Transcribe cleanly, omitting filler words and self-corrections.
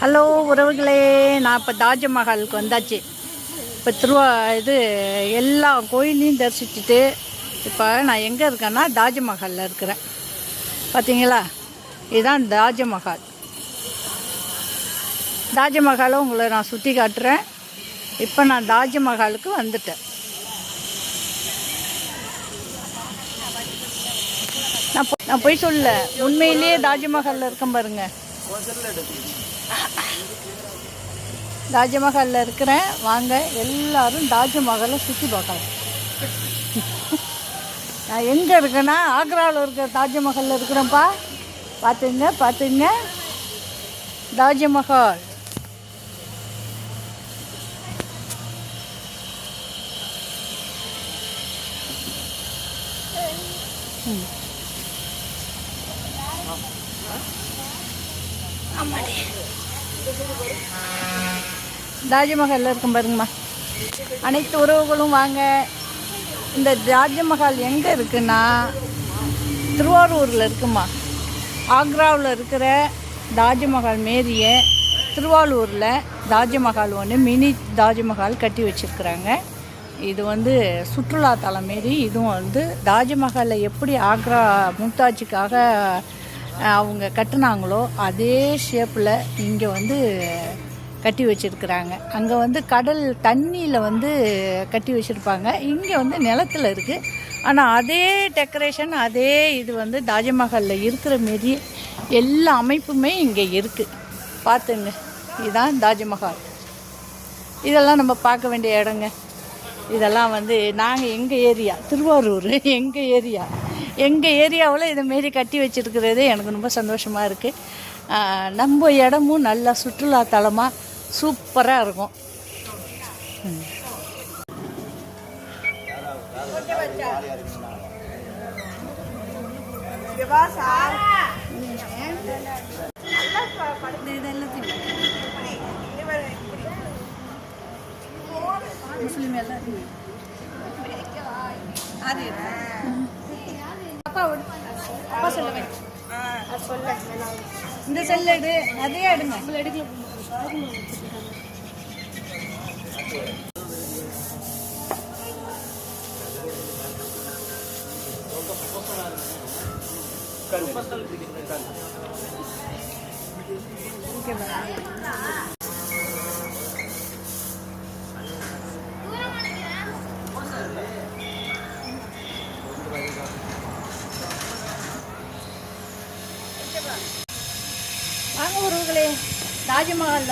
Hello உறவுகளே, நான் இப்போ தாஜ்மஹாலுக்கு வந்தாச்சு. இப்போ இது எல்லா கோயிலையும் தரிசிச்சுட்டு இப்போ நான் எங்கே இருக்கேன்னா தாஜ்மஹாலில் இருக்கிறேன். பார்த்தீங்களா, இதுதான் தாஜ்மஹால். தாஜ்மஹாலை உங்களை நான் சுற்றி காட்டுறேன். இப்போ நான் தாஜ்மஹாலுக்கு வந்துட்டேன். நான் போய் சொல்ல, உண்மையிலேயே தாஜ்மஹாலில் இருக்கேன் பாருங்க. தாஜ்மஹாலில் இருக்கிறேன். வாங்க எல்லாரும் தாஜ்மஹாலை சுற்றி பார்க்கலாம். நான் எங்கே இருக்கேன்னா ஆக்ராவில் இருக்கிற தாஜ்மஹாலில் இருக்கிறேன்ப்பா. பார்த்துங்க தாஜ்மஹால். தாஜ்மஹாலில் இருக்கும் பாருங்கம்மா. அனைத்து உறவுகளும் வாங்க. இந்த தாஜ்மஹால் எங்கே இருக்குன்னா திருவாரூரில் இருக்குமா. ஆக்ராவில் இருக்கிற தாஜ்மஹால் மாரியே திருவாரூரில் தாஜ்மஹால் ஒன்று மினி தாஜ்மஹால் கட்டி வச்சுருக்குறாங்க. இது சுற்றுலாத்தலம் மாரி. இதுவும் தாஜ்மஹாலில் எப்படி ஆக்ரா மும்தாஜுக்காக அவங்க கட்டினாங்களோ அதே ஷேப்பில் இங்கே கட்டி வச்சுருக்குறாங்க. அங்கே கடல் தண்ணியில் கட்டி வச்சுருப்பாங்க. இங்கே நிலத்தில் இருக்குது. ஆனால் அதே டெக்கரேஷன், அதே இது தாஜ்மஹாலில் இருக்கிற மாரி எல்லா அமைப்புமே இங்கே இருக்குது. பார்த்துங்க, இதுதான் தாஜ்மஹால். இதெல்லாம் நம்ம பார்க்க வேண்டிய இடங்க. இதெல்லாம் நாங்கள் எங்கள் ஏரியா திருவாரூர், எங்கள் ஏரியாவில் இதுமாரி கட்டி வச்சுருக்கிறது எனக்கு ரொம்ப சந்தோஷமாக இருக்குது. நம்ம இடமும் நல்லா சுற்றுலாத்தலமாக சூப்பராக இருக்கும். முஸ்லீம் எல்லாம் அப்பா சொல்லுவேன். இந்த செல்ல எடு, அதே எடுங்க. வாங்க உறவுகளே, தாஜ்மஹால்